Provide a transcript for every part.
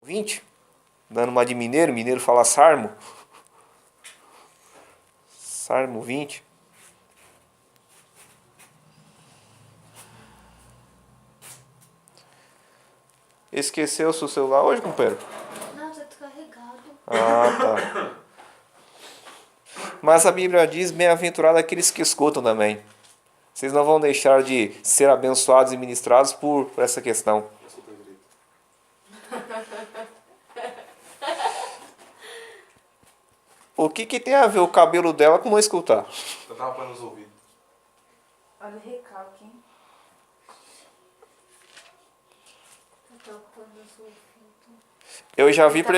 20, dando uma de mineiro, mineiro fala Salmo. Salmo 20. Esqueceu o seu celular hoje, companheiro? Não, tá descarregado. Ah, tá. Mas a Bíblia diz, bem-aventurado aqueles que escutam também. Vocês não vão deixar de ser abençoados e ministrados por essa questão. O que tem a ver o cabelo dela com não escutar? Eu tava põe nos ouvidos. Olha o recalque, hein? Eu tô pondo os ouvidos. Eu já vi Tá com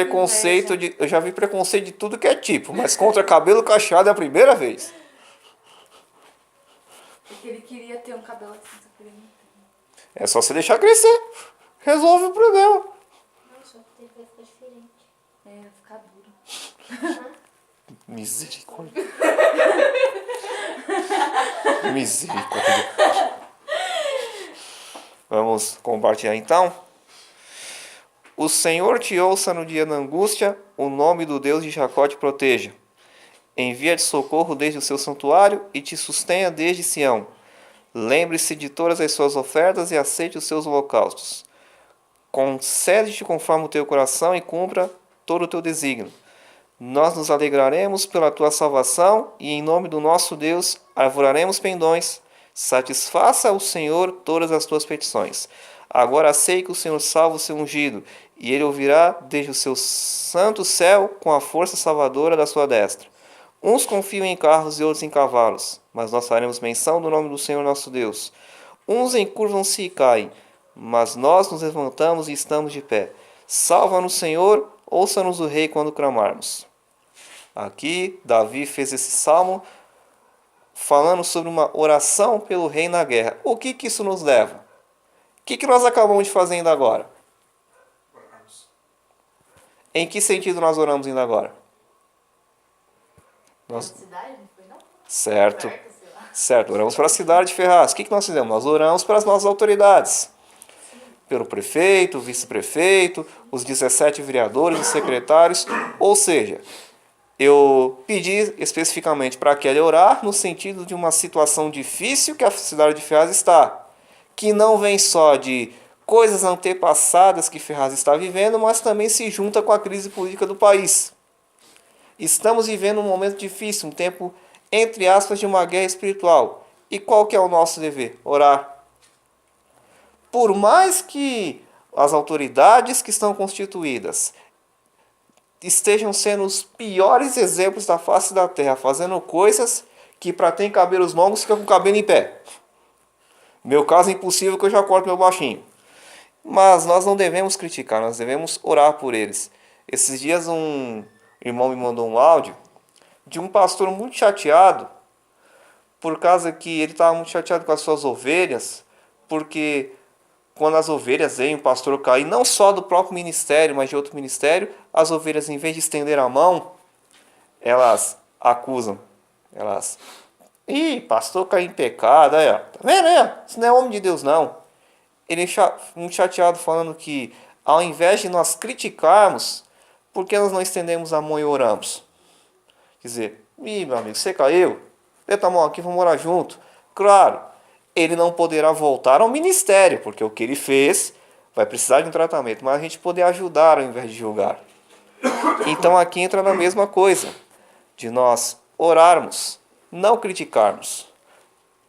preconceito de tudo que é tipo, mas contra cabelo cacheado é a primeira vez. Porque ele queria ter um cabelo assim, só que ele não tem. É só você deixar crescer. Resolve o problema. Nossa, vai ficar diferente. É, vai ficar duro. Misericórdia. Misericórdia. Vamos compartilhar então. O Senhor te ouça no dia da angústia, o nome do Deus de Jacó te proteja. Envia-te socorro desde o seu santuário e te sustenha desde Sião. Lembre-se de todas as suas ofertas e aceite os seus holocaustos. Concede-te conforme o teu coração e cumpra todo o teu desígnio. Nós nos alegraremos pela tua salvação e em nome do nosso Deus arvoraremos pendões. Satisfaça ao Senhor todas as tuas petições. Agora sei que o Senhor salva o seu ungido, e ele ouvirá desde o seu santo céu com a força salvadora da sua destra. Uns confiam em carros e outros em cavalos, mas nós faremos menção do nome do Senhor nosso Deus. Uns encurvam-se e caem, mas nós nos levantamos e estamos de pé. Salva-nos, Senhor, ouça-nos o Rei quando clamarmos. Aqui, Davi fez esse salmo falando sobre uma oração pelo rei na guerra. O que isso nos leva? O que nós acabamos de fazer ainda agora? Em que sentido nós oramos ainda agora? Nós... Cidade, não foi não? Certo. Certo, oramos para a cidade de Ferraz. O que nós fizemos? Nós oramos para as nossas autoridades. Pelo prefeito, vice-prefeito, os 17 vereadores, os secretários. Ou seja, eu pedi especificamente para Kelly orar no sentido de uma situação difícil que a cidade de Ferraz está. Que não vem só de coisas antepassadas que Ferraz está vivendo, mas também se junta com a crise política do país. Estamos vivendo um momento difícil, um tempo, entre aspas, de uma guerra espiritual. E qual que é o nosso dever? Orar. Por mais que as autoridades que estão constituídas estejam sendo os piores exemplos da face da terra, fazendo coisas que para ter cabelos longos fica com o cabelo em pé. Meu caso é impossível que eu já corto meu baixinho. Mas nós não devemos criticar, nós devemos orar por eles. Esses dias um irmão me mandou um áudio de um pastor muito chateado, por causa que ele estava muito chateado com as suas ovelhas, porque quando as ovelhas veem o pastor cair, não só do próprio ministério, mas de outro ministério, as ovelhas, em vez de estender a mão, elas acusam. Elas, pastor caiu em pecado, aí, ó. Tá vendo aí? Isso não é homem de Deus, não. Ele muito chateado, falando que ao invés de nós criticarmos, por que nós não estendemos a mão e oramos? Quer dizer, meu amigo, você caiu? Deita a mão aqui, vamos orar junto. Claro, ele não poderá voltar ao ministério, porque o que ele fez vai precisar de um tratamento, mas a gente poder ajudar ao invés de julgar. Então aqui entra na mesma coisa, de nós orarmos, não criticarmos.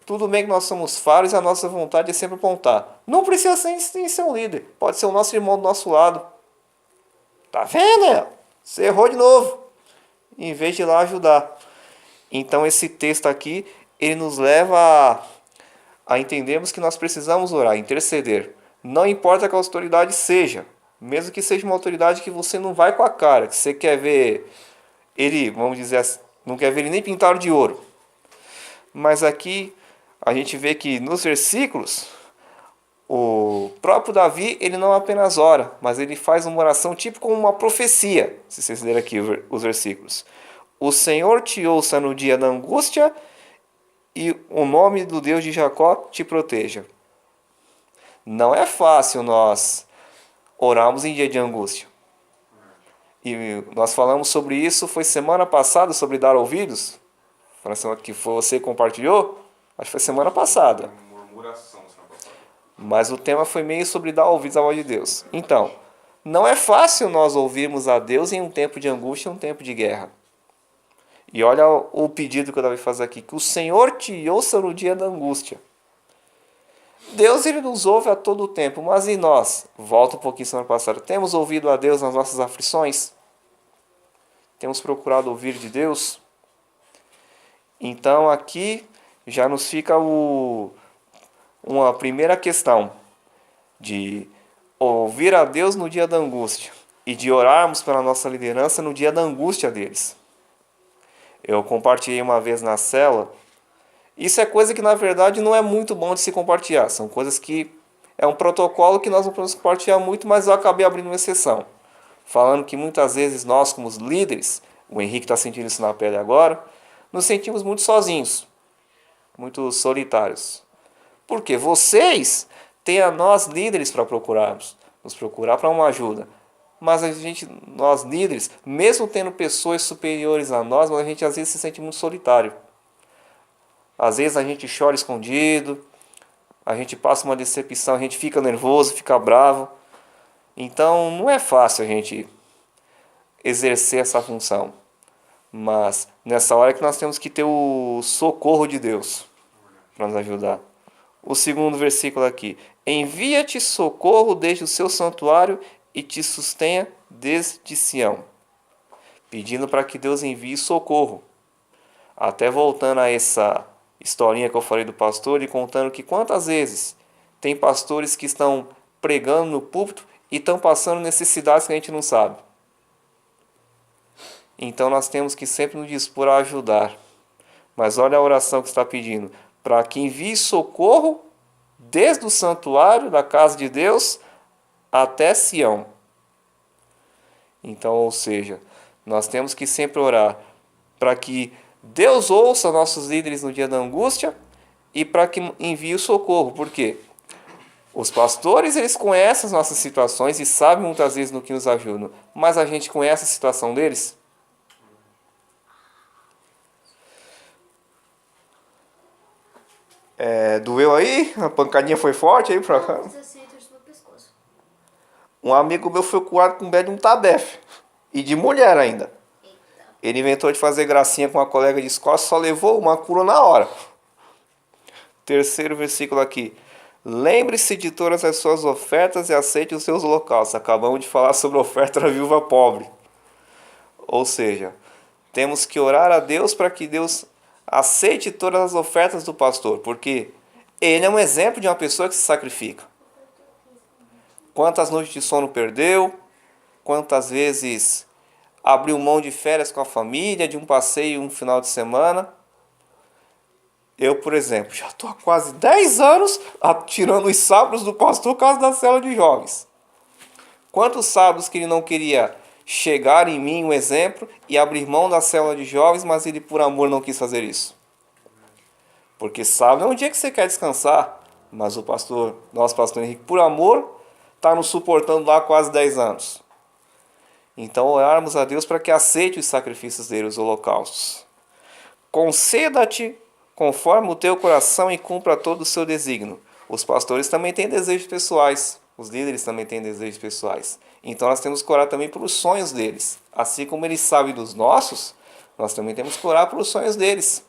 Tudo bem que nós somos faros e a nossa vontade é sempre apontar. Não precisa ser um líder, pode ser o nosso irmão do nosso lado. Tá vendo? Você errou de novo, em vez de ir lá ajudar. Então esse texto aqui, ele nos leva a entendermos que nós precisamos orar, interceder. Não importa que a autoridade seja, mesmo que seja uma autoridade que você não vai com a cara, que você quer ver ele, vamos dizer assim, não quer ver ele nem pintado de ouro. Mas aqui a gente vê que nos versículos, o próprio Davi, ele não apenas ora, mas ele faz uma oração tipo como uma profecia, se vocês lerem aqui os versículos. O Senhor te ouça no dia da angústia e o nome do Deus de Jacó te proteja. Não é fácil nós orarmos em dia de angústia. E nós falamos sobre isso, foi semana passada, sobre dar ouvidos. Que foi você que compartilhou? Acho que foi semana passada. Murmuração semana passada. Mas o tema foi meio sobre dar ouvidos à voz de Deus. Então, não é fácil nós ouvirmos a Deus em um tempo de angústia e um tempo de guerra. E olha o pedido que eu Davi faz aqui, que o Senhor te ouça no dia da angústia. Deus, ele nos ouve a todo tempo, mas e nós? Volta um pouquinho semana passada. Temos ouvido a Deus nas nossas aflições? Temos procurado ouvir de Deus? Então aqui já nos fica uma primeira questão de ouvir a Deus no dia da angústia e de orarmos pela nossa liderança no dia da angústia deles. Eu compartilhei uma vez na célula. Isso é coisa que na verdade não é muito bom de se compartilhar. São coisas que é um protocolo que nós não podemos compartilhar muito, mas eu acabei abrindo uma exceção. Falando que muitas vezes nós, como os líderes, o Henrique está sentindo isso na pele agora, nos sentimos muito sozinhos, muito solitários. Porque vocês têm a nós líderes para procurarmos, nos procurar para uma ajuda. Mas nós líderes, mesmo tendo pessoas superiores a nós, mas a gente às vezes se sente muito solitário. Às vezes a gente chora escondido, a gente passa uma decepção, a gente fica nervoso, fica bravo. Então não é fácil a gente exercer essa função. Mas nessa hora que nós temos que ter o socorro de Deus para nos ajudar. O segundo versículo aqui. Envia-te socorro desde o seu santuário e te sustenha desde Sião. Pedindo para que Deus envie socorro. Até voltando a essa historinha que eu falei do pastor e contando que quantas vezes tem pastores que estão pregando no púlpito e estão passando necessidades que a gente não sabe. Então nós temos que sempre nos dispor a ajudar. Mas olha a oração que está pedindo. Para que envie socorro desde o santuário da casa de Deus até Sião. Então, ou seja, nós temos que sempre orar para que Deus ouça nossos líderes no dia da angústia e para que envie o socorro. Por quê? Os pastores, eles conhecem as nossas situações e sabem muitas vezes no que nos ajudam. Mas a gente conhece a situação deles? Doeu aí? A pancadinha foi forte aí pra cá? Um amigo meu foi curado com bed de um tabef. E de mulher ainda. Ele inventou de fazer gracinha com uma colega de escola, só levou uma cura na hora. Terceiro versículo aqui. Lembre-se de todas as suas ofertas e aceite os seus holocaustos. Acabamos de falar sobre a oferta da viúva pobre. Ou seja, temos que orar a Deus para que Deus aceite todas as ofertas do pastor, porque ele é um exemplo de uma pessoa que se sacrifica. Quantas noites de sono perdeu, quantas vezes abriu mão de férias com a família, de um passeio um final de semana. Eu, por exemplo, já estou há quase 10 anos tirando os sábados do pastor por causa da célula de jovens. Quantos sábados que ele não queria chegar em mim um exemplo e abrir mão da célula de jovens, mas ele por amor não quis fazer isso. Porque sábado é um dia que você quer descansar, mas o pastor, nosso pastor Henrique, por amor, está nos suportando lá há quase 10 anos. Então orarmos a Deus para que aceite os sacrifícios dele, os holocaustos. Conceda-te conforme o teu coração e cumpra todo o seu desígnio. Os pastores também têm desejos pessoais, os líderes também têm desejos pessoais. Então nós temos que orar também pelos sonhos deles. Assim como eles sabem dos nossos, nós também temos que orar pelos sonhos deles.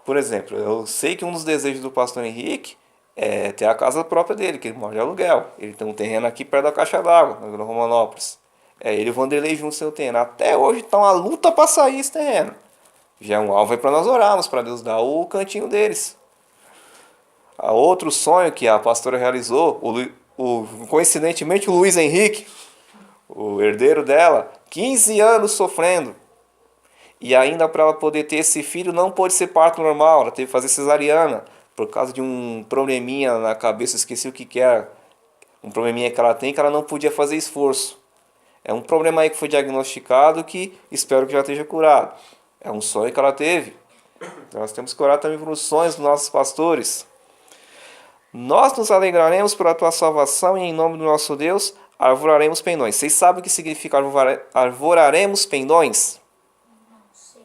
Por exemplo, eu sei que um dos desejos do pastor Henrique é ter a casa própria dele, que ele mora de aluguel. Ele tem um terreno aqui perto da Caixa d'Água, na Romanópolis. Ele e o Vanderlei juntos seu terreno. Até hoje está uma luta para sair esse terreno. Já é um alvo para nós orarmos, para Deus dar o cantinho deles. A outro sonho que a pastora realizou, coincidentemente o Luiz Henrique, o herdeiro dela, 15 anos sofrendo. E ainda para ela poder ter esse filho não pôde ser parto normal, ela teve que fazer cesariana, por causa de um probleminha na cabeça, esqueci o que era. Um probleminha que ela tem que ela não podia fazer esforço. É um problema aí que foi diagnosticado que espero que já esteja curado. É um sonho que ela teve. Então nós temos que orar também pelos sonhos dos nossos pastores. Nós nos alegraremos por a tua salvação e em nome do nosso Deus arvoraremos pendões. Vocês sabem o que significa arvoraremos pendões? Não sei.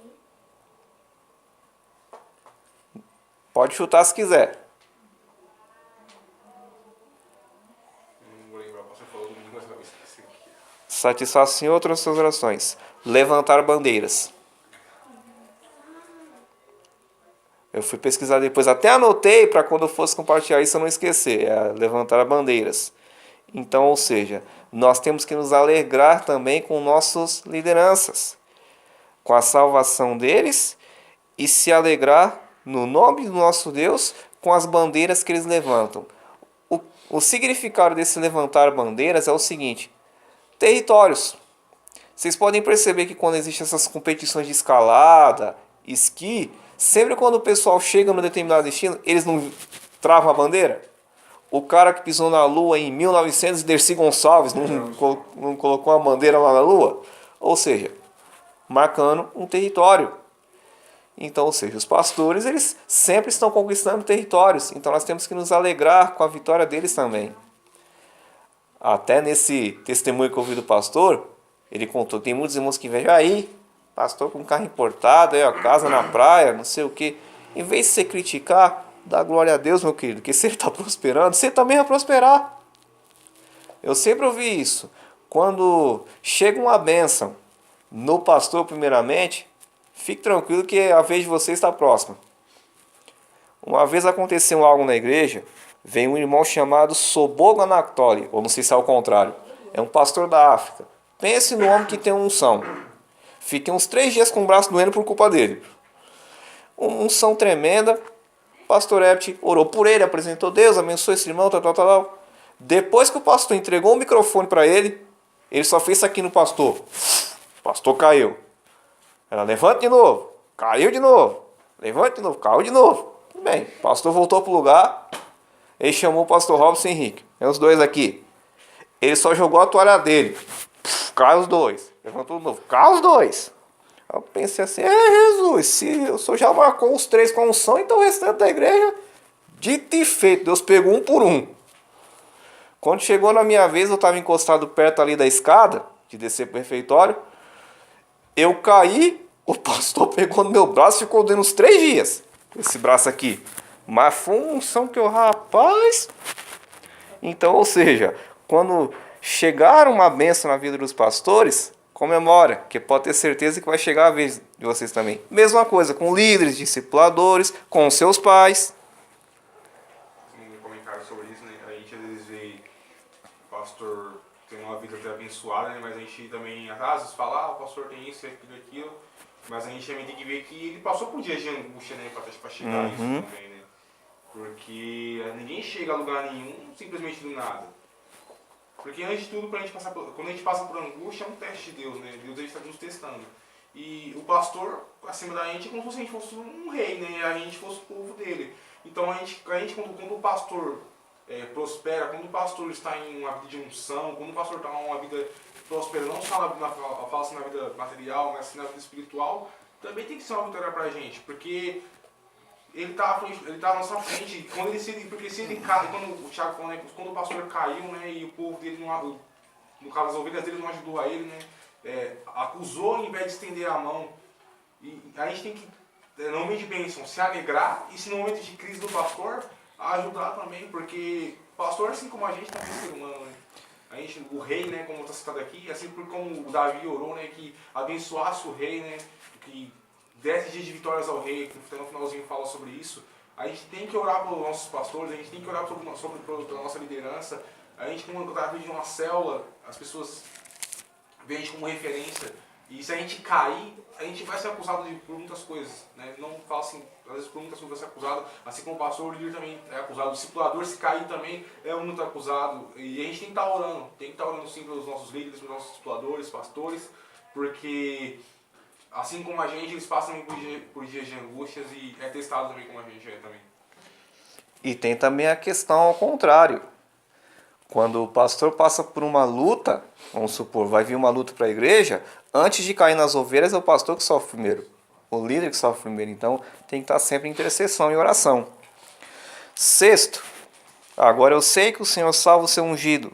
Pode chutar se quiser. Não vou lembrar, você falou domingo, mas eu esqueci o que é. Satisfação em outras suas orações. Levantar bandeiras. Eu fui pesquisar depois, até anotei para quando eu fosse compartilhar isso eu não esquecer. É levantar bandeiras. Então, ou seja, nós temos que nos alegrar também com nossas lideranças, com a salvação deles e se alegrar no nome do nosso Deus com as bandeiras que eles levantam. O significado desse levantar bandeiras é o seguinte: territórios. Vocês podem perceber que quando existem essas competições de escalada, esqui, sempre quando o pessoal chega num determinado destino, eles não travam a bandeira? O cara que pisou na Lua em 1900, Dercy Gonçalves, não colocou a bandeira lá na Lua? Ou seja, marcando um território. Então, ou seja, os pastores, eles sempre estão conquistando territórios. Então, nós temos que nos alegrar com a vitória deles também. Até nesse testemunho que eu ouvi do pastor, ele contou, tem muitos irmãos que vejam aí, pastor com carro importado, aí, ó, casa na praia, não sei o quê. Em vez de você criticar, dá glória a Deus, meu querido, que se ele está prosperando, você também vai prosperar. Eu sempre ouvi isso. Quando chega uma bênção no pastor, primeiramente, fique tranquilo que a vez de você está próxima. Uma vez aconteceu algo na igreja, veio um irmão chamado Sobogo Anatoly, ou não sei se é o contrário, é um pastor da África. Pense no homem que tem unção. Fiquei uns 3 dias com o braço doendo por culpa dele. Uma unção tremenda. Pastor Herbert orou por ele, apresentou Deus, abençoou esse irmão, tal. Depois que o pastor entregou o microfone para ele, ele só fez isso aqui no pastor. O pastor caiu. Ela levanta de novo, caiu de novo. Levanta de novo, caiu de novo. Tudo bem, o pastor voltou para o lugar. Ele chamou o pastor Robson Henrique. É os dois aqui. Ele só jogou a toalha dele. Cai os dois. Levantou de novo, cai os dois. Eu pensei assim, Jesus, se o senhor já marcou os 3 com a unção, então o restante da igreja, dito e feito, Deus pegou um por um. Quando chegou na minha vez, eu estava encostado perto ali da escada, de descer para o refeitório, eu caí, o pastor pegou no meu braço e ficou dando uns 3 dias, esse braço aqui. Mas foi uma unção que eu, rapaz... Então, ou seja, quando chegar uma bênção na vida dos pastores, comemora, que pode ter certeza que vai chegar a vez de vocês também. Mesma coisa com líderes, discipuladores, com seus pais. Um comentário sobre isso, né? A gente às vezes vê o pastor tendo uma vida até abençoada, né? Mas a gente também às vezes fala, o pastor tem isso, aquilo, mas a gente também tem que ver que ele passou por dias de angústia, né? Para chegar a isso também, né? Porque ninguém chega a lugar nenhum simplesmente do nada. Porque antes de tudo, quando a gente passa por angústia, é um teste de Deus, né? Deus está nos testando. E o pastor, acima da gente, é como se a gente fosse um rei, né? A gente fosse o povo dele. Então, quando o pastor prospera, quando o pastor está em uma vida de unção, quando o pastor está em uma vida próspera, não só na vida material, mas sim na vida espiritual, também tem que ser uma vitória para a gente. Porque ele está à nossa frente, porque se ele cai, quando o Thiago falou, né, quando o pastor caiu, né, e o povo dele, no caso as ovelhas dele não ajudou a ele, né, acusou ao invés de estender a mão. E a gente tem que, no momento de bênção, se alegrar, e se no momento de crise do pastor, ajudar também, porque o pastor, assim como a gente, também é ser humano, né. O rei, né, como está citado aqui, assim como o Davi orou, né, que abençoasse o rei, né, que 10 dias de vitórias ao rei, que no finalzinho fala sobre isso. A gente tem que orar pelos nossos pastores, a gente tem que orar pela nossa liderança. A gente, quando está vindo de uma célula, as pessoas veem a gente como referência. E se a gente cair, a gente vai ser acusado por muitas coisas, né? Não fala assim, às vezes por muitas coisas vai ser acusado, assim como o pastor, o líder também é acusado. O discipulador, se cair também, é muito acusado. E a gente tem que estar orando, sim pelos nossos líderes, pelos nossos discipuladores, pastores, porque... assim como a gente, eles passam por dias de angústias e é testado também como a gente é também. E tem também a questão ao contrário. Quando o pastor passa por uma luta, vamos supor, vai vir uma luta para a igreja, antes de cair nas ovelhas é o pastor que sofre primeiro, o líder que sofre primeiro. Então tem que estar sempre em intercessão e oração. 6º, agora eu sei que o Senhor salva o seu ungido.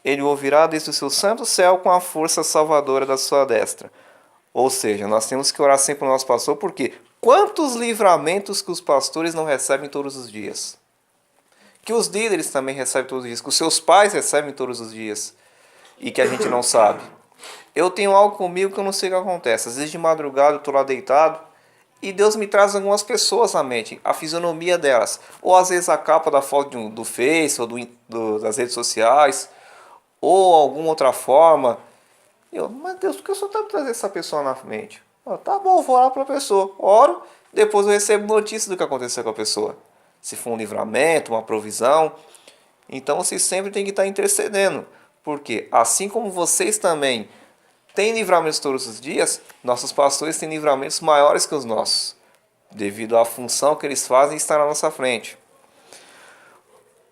Ele o ouvirá desde o seu santo céu com a força salvadora da sua destra. Ou seja, nós temos que orar sempre o nosso pastor, porque quantos livramentos que os pastores não recebem todos os dias? Que os líderes também recebem todos os dias, que os seus pais recebem todos os dias, e que a gente não sabe. Eu tenho algo comigo que eu não sei o que acontece. Às vezes de madrugada eu estou lá deitado e Deus me traz algumas pessoas à mente, a fisionomia delas. Ou às vezes a capa da foto do Face ou das redes sociais, ou alguma outra forma. Mas Deus, por que o Senhor está trazendo essa pessoa na mente? Tá bom, vou orar para a pessoa. Oro, depois eu recebo notícia do que aconteceu com a pessoa. Se for um livramento, uma provisão. Então vocês sempre têm que estar intercedendo. Porque assim como vocês também têm livramentos todos os dias, nossos pastores têm livramentos maiores que os nossos, devido à função que eles fazem estar na nossa frente.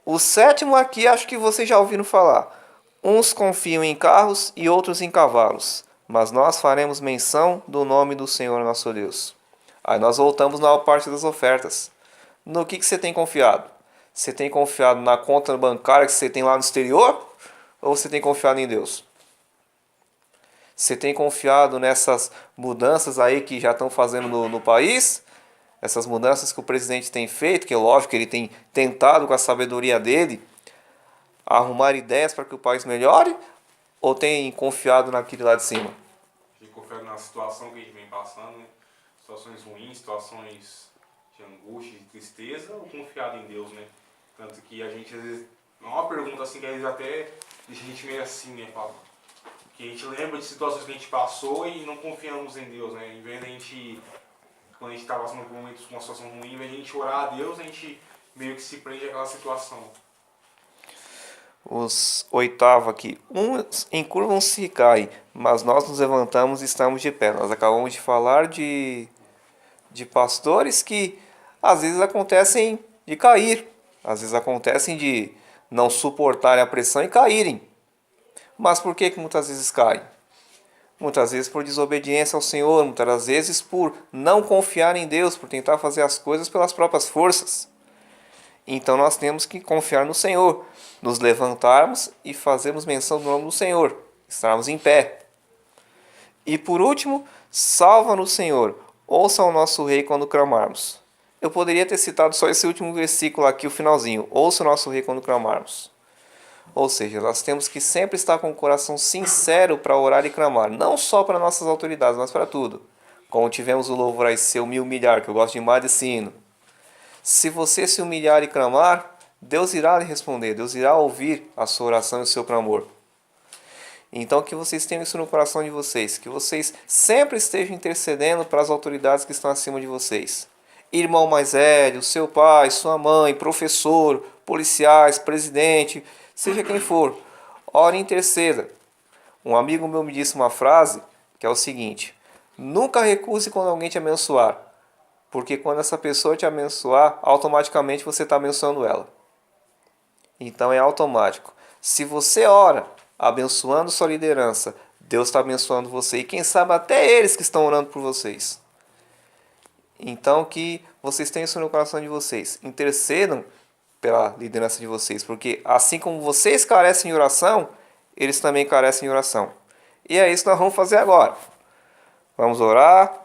O sétimo aqui, acho que vocês já ouviram falar. Uns confiam em carros e outros em cavalos, mas nós faremos menção do nome do Senhor nosso Deus. Aí nós voltamos na parte das ofertas. No que você tem confiado? Você tem confiado na conta bancária que você tem lá no exterior? Ou você tem confiado em Deus? Você tem confiado nessas mudanças aí que já estão fazendo no país? Essas mudanças que o presidente tem feito, que é lógico que ele tem tentado com a sabedoria dele arrumar ideias para que o país melhore? Ou tem confiado naquilo lá de cima? Tem confiado na situação que a gente vem passando, né? Situações ruins, situações de angústia, de tristeza, ou confiado em Deus, né? Tanto que a gente às vezes, é uma pergunta assim que às vezes até deixa a gente meio assim, né, Paulo? Que a gente lembra de situações que a gente passou e não confiamos em Deus, né? Em vez de a gente, quando a gente está passando por momentos com uma situação ruim, em vez de a gente orar a Deus, a gente meio que se prende àquela situação. Os oitavo aqui. Uns encurvam-se e caem, mas nós nos levantamos e estamos de pé. Nós acabamos de falar de pastores que às vezes acontecem de cair, às vezes acontecem de não suportarem a pressão e caírem. Mas por que muitas vezes caem? Muitas vezes por desobediência ao Senhor, muitas vezes por não confiar em Deus, por tentar fazer as coisas pelas próprias forças. Então nós temos que confiar no Senhor, nos levantarmos e fazermos menção do nome do Senhor, estarmos em pé. E por último, salva-nos, Senhor, ouça o nosso Rei quando clamarmos. Eu poderia ter citado só esse último versículo aqui, o finalzinho, ouça o nosso Rei quando clamarmos. Ou seja, nós temos que sempre estar com o coração sincero para orar e clamar, não só para nossas autoridades, mas para tudo. Como tivemos o louvor aí, seu me humilhar, que eu gosto demais desse hino. Se você se humilhar e clamar, Deus irá lhe responder, Deus irá ouvir a sua oração e o seu clamor. Então que vocês tenham isso no coração de vocês, que vocês sempre estejam intercedendo para as autoridades que estão acima de vocês. Irmão mais velho, seu pai, sua mãe, professor, policiais, presidente, seja quem for, ore e interceda. Um amigo meu me disse uma frase que é o seguinte: nunca recuse quando alguém te abençoar, porque quando essa pessoa te abençoar, automaticamente você está abençoando ela. Então é automático. Se você ora abençoando sua liderança, Deus está abençoando você, e quem sabe até eles que estão orando por vocês. Então que vocês tenham isso no coração de vocês, intercedam pela liderança de vocês, porque assim como vocês carecem de oração, eles também carecem de oração. E é isso que nós vamos fazer agora. Vamos orar.